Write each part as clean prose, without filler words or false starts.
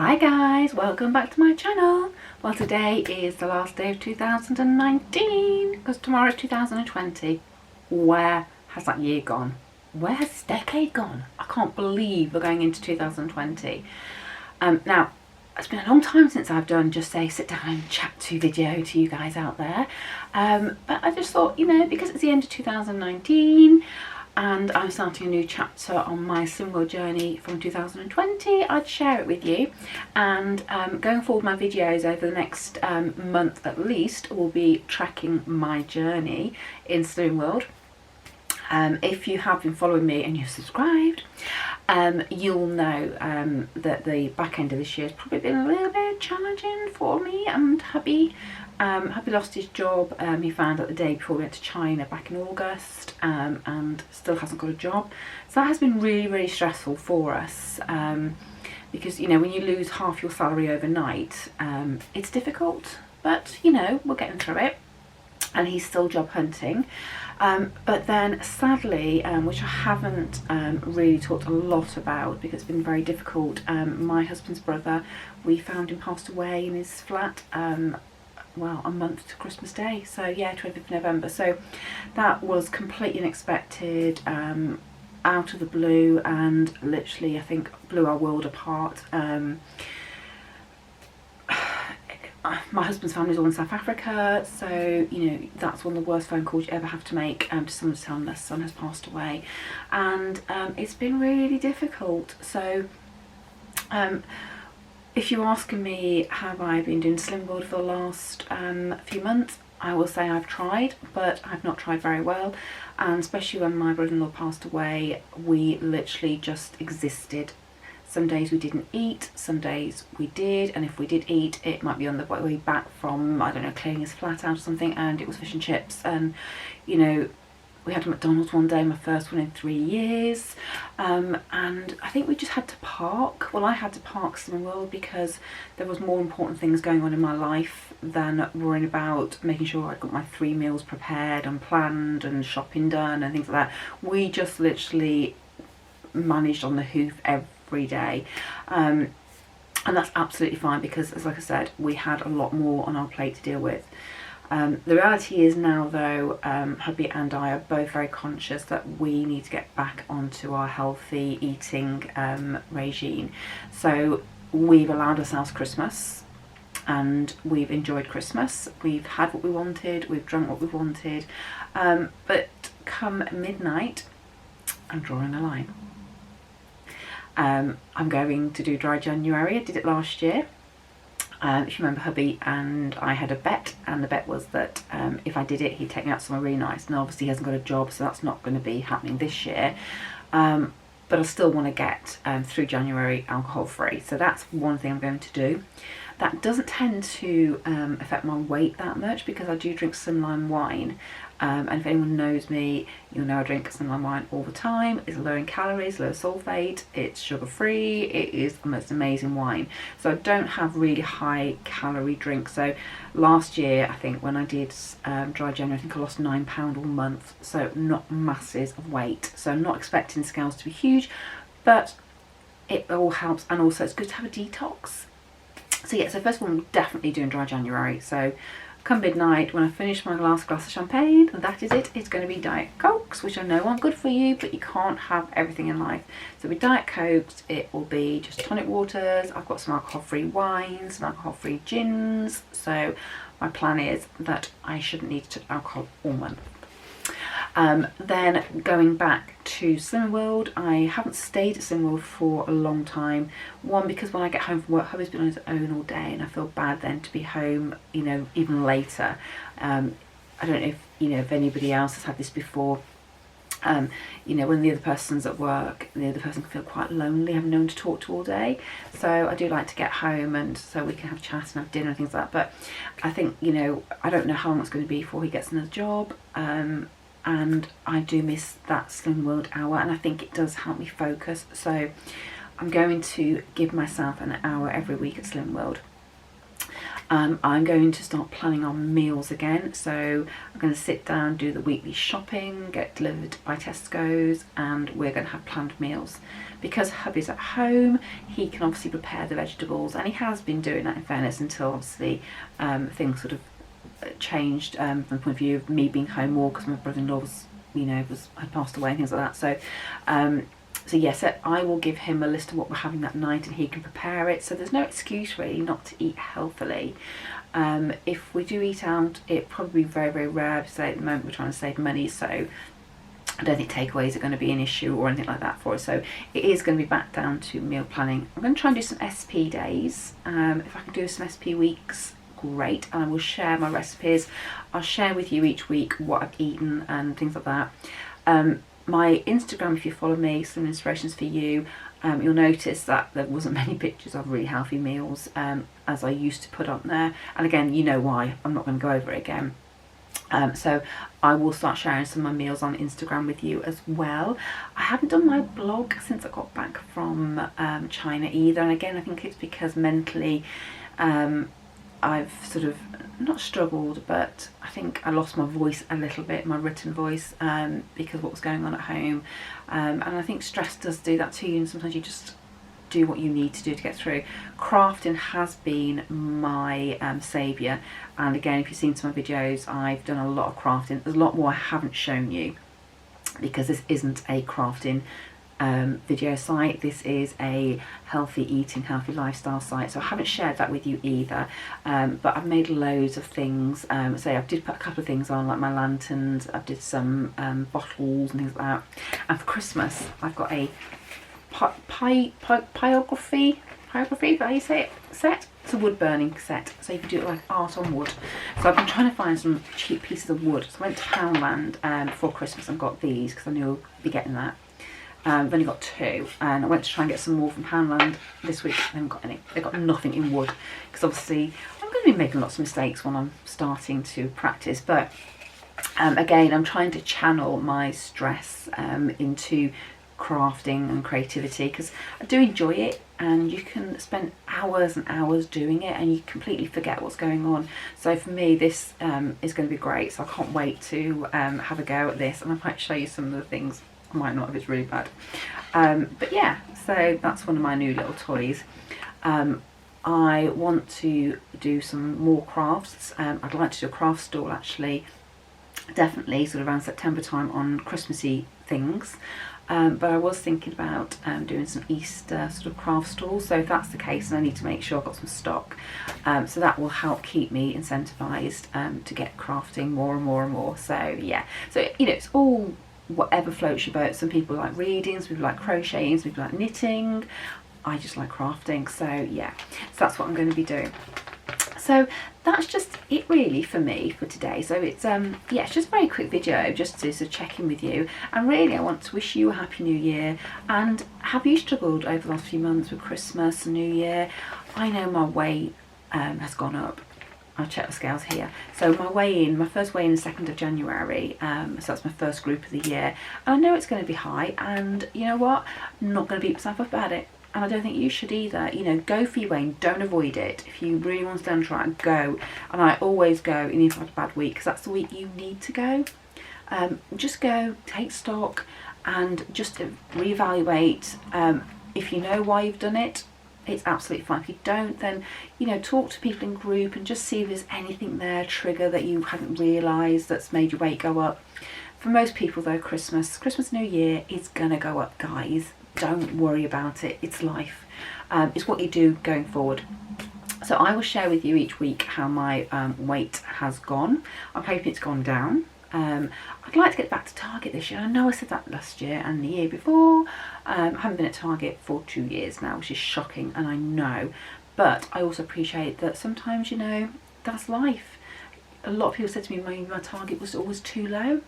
Hi guys, welcome back to my channel. Well, today is the last day of 2019 because tomorrow is 2020. Where has that year gone? Where has this decade gone? I can't believe we're going into 2020. Now, it's been a long time since I've done just say sit down and chat to video to you guys out there. But I just thought, because it's the end of 2019 and I'm starting a new chapter on my SlimWorld journey from 2020, I'd share it with you. And going forward, my videos over the next month at least will be tracking my journey in SlimWorld. If you have been following me and you've subscribed, you'll know that the back end of this year has probably been a little bit challenging for me and hubby. Hubby lost his job. He found out the day before we went to China back in August, and still hasn't got a job. So that has been really, really stressful for us, because when you lose half your salary overnight, it's difficult, but we're getting through it. And he's still job hunting. But then sadly, which I haven't really talked a lot about because it's been very difficult, my husband's brother, we found him passed away in his flat, well, a month to Christmas Day. So yeah, 25th November. So that was completely unexpected, out of the blue, and literally I think blew our world apart. My husband's family is all in South Africa, so that's one of the worst phone calls you ever have to make, to someone to tell them their son has passed away, and it's been really difficult. So if you're asking me have I been doing SlimWorld for the last few months, I will say I've tried, but I've not tried very well, and especially when my brother-in-law passed away, we literally just existed. Some days we didn't eat, some days we did, and if we did eat, it might be on the way back from, I don't know, clearing his flat out or something, and it was fish and chips. And we had a McDonald's one day, my first one in 3 years, and I think we just had to park. Well, I had to park SlimWorld because there was more important things going on in my life than worrying about making sure I got my 3 meals prepared and planned and shopping done and things like that. We just literally managed on the hoof every day, and that's absolutely fine because, as like I said, we had a lot more on our plate to deal with. The reality is now, though, hubby and I are both very conscious that we need to get back onto our healthy eating regime. So we've allowed ourselves Christmas, and we've enjoyed Christmas. We've had what we wanted, we've drunk what we wanted, but come midnight, I'm drawing a line. I'm going to do dry January. I did it last year. If you remember, hubby and I had a bet, and the bet was that if I did it, he'd take me out somewhere really nice. And obviously he hasn't got a job, so that's not going to be happening this year. But I still want to get through January alcohol free. So that's one thing I'm going to do. That doesn't tend to affect my weight that much because I do drink Slimline wine. And if anyone knows me, you'll know I drink Slimline wine all the time. It's low in calories, low sulfate, it's sugar free, it is the most amazing wine. So I don't have really high calorie drinks. So last year, I think when I did dry January, I think I lost £9 all month. So not masses of weight. So I'm not expecting scales to be huge, but it all helps, and also it's good to have a detox. So yeah, so first of all, I'm definitely doing dry January. So come midnight, when I finish my last glass of champagne, that is it. It's going to be Diet Cokes, which I know aren't good for you, but you can't have everything in life. So with Diet Cokes, it will be just tonic waters. I've got some alcohol-free wines, some alcohol-free gins. So my plan is that I shouldn't need alcohol all month. Then going back to SlimWorld, I haven't stayed at SlimWorld for a long time. One, because when I get home from work, hubby's been on his own all day, and I feel bad then to be home, even later. I don't know if anybody else has had this before. When the other person's at work, the other person can feel quite lonely, having no one to talk to all day. So I do like to get home, and so we can have chat and have dinner and things like that. But I think, I don't know how long it's going to be before he gets another job. And I do miss that SlimWorld hour, and I think it does help me focus. So I'm going to give myself an hour every week at SlimWorld. I'm going to start planning on meals again, so I'm going to sit down, do the weekly shopping, get delivered by Tesco's, and we're going to have planned meals. Because hubby's at home, he can obviously prepare the vegetables, and he has been doing that in fairness until obviously things sort of changed from the point of view of me being home more, because my brother-in-law was, had passed away and things like that. So yes, I will give him a list of what we're having that night, and he can prepare it. So there's no excuse really not to eat healthily. If we do eat out, it probably be very, very rare. So at the moment we're trying to save money, so I don't think takeaways are going to be an issue or anything like that for us. So it is going to be back down to meal planning. I'm going to try and do some SP days. If I can do some SP weeks, great. And I will share my recipes. I'll share with you each week what I've eaten and things like that. My Instagram, if you follow me, some inspirations for you, you'll notice that there wasn't many pictures of really healthy meals as I used to put on there. And again, you know why. I'm not going to go over it again. So I will start sharing some of my meals on Instagram with you as well. I haven't done my blog since I got back from China either. And again, I think it's because mentally I've sort of not struggled, but I think I lost my voice a little bit, my written voice, because of what was going on at home. And I think stress does do that to you, and sometimes you just do what you need to do to get through. Crafting has been my saviour, and again, if you've seen some of my videos, I've done a lot of crafting. There's a lot more I haven't shown you because this isn't a crafting video site. This is a healthy eating, healthy lifestyle site, so I haven't shared that with you either. But I've made loads of things. So I did put a couple of things on, like my lanterns. I did some bottles and things like that. And for Christmas, I've got a pyrography, how you say it, set. It's a wood burning set, so you can do it like art on wood. So I've been trying to find some cheap pieces of wood. So I went to Poundland before Christmas and got these because I knew I'd be getting that. I've only got 2, and I went to try and get some more from Poundland this week. They haven't got any. They've got nothing in wood, because obviously I'm going to be making lots of mistakes when I'm starting to practice. But again, I'm trying to channel my stress into crafting and creativity, because I do enjoy it, and you can spend hours and hours doing it and you completely forget what's going on. So for me, this is going to be great, so I can't wait to have a go at this, and I might show you some of the things. I might not if it's really bad. But yeah, so that's one of my new little toys. I want to do some more crafts. I'd like to do a craft stall actually, definitely sort of around September time on Christmassy things. But I was thinking about doing some Easter sort of craft stalls. So if that's the case, then I need to make sure I've got some stock. So that will help keep me incentivized to get crafting more and more and more. So yeah, so it's all whatever floats your boat. Some people like reading, some people like crocheting, some people like knitting. I just like crafting. So yeah, so that's what I'm going to be doing. So that's just it really for me for today. So it's it's just a very quick video just to sort of check in with you, and really I want to wish you a happy new year. And have you struggled over the last few months with Christmas and New Year? I know my weight has gone up. I'll check the scales here. So my first weigh-in is 2nd of January, so that's my first group of the year. And I know it's going to be high, and you know what? I'm not going to beat myself up about it. And I don't think you should either. Go for your weigh-in, don't avoid it. If you really want to learn to try it, go. And I always go, even if I've had a bad week, because that's the week you need to go. Just go, take stock, and just reevaluate. If you know why you've done it, it's absolutely fine. If you don't, then talk to people in group and just see if there's anything there, trigger that you hadn't realised that's made your weight go up. For most people though, Christmas, New Year is gonna go up, guys. Don't worry about it. It's life. It's what you do going forward. So I will share with you each week how my weight has gone. I'm hoping it's gone down. I'd like to get back to Target this year. I know I said that last year and the year before. I haven't been at Target for 2 years now, which is shocking, and I know. But I also appreciate that sometimes, that's life. A lot of people said to me, my Target was always too low.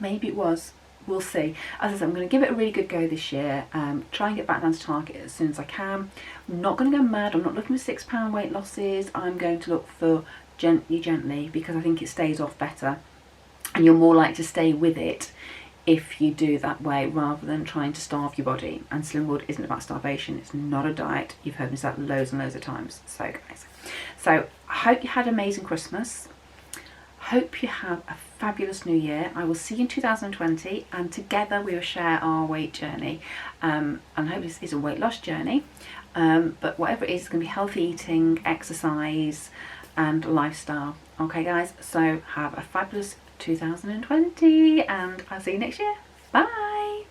Maybe it was. We'll see. As I said, I'm going to give it a really good go this year. Try and get back down to Target as soon as I can. I'm not going to go mad. I'm not looking for £6 weight losses. I'm going to look for gently, because I think it stays off better. And you're more likely to stay with it if you do that way rather than trying to starve your body. And Slimbud isn't about starvation, it's not a diet. You've heard me say that loads and loads of times. So guys, so I hope you had an amazing Christmas. Hope you have a fabulous new year. I will see you in 2020 and together we will share our weight journey. And I hope this is a weight loss journey. But whatever it is, it's going to be healthy eating, exercise and lifestyle. Okay guys, so have a fabulous 2020 and I'll see you next year. Bye!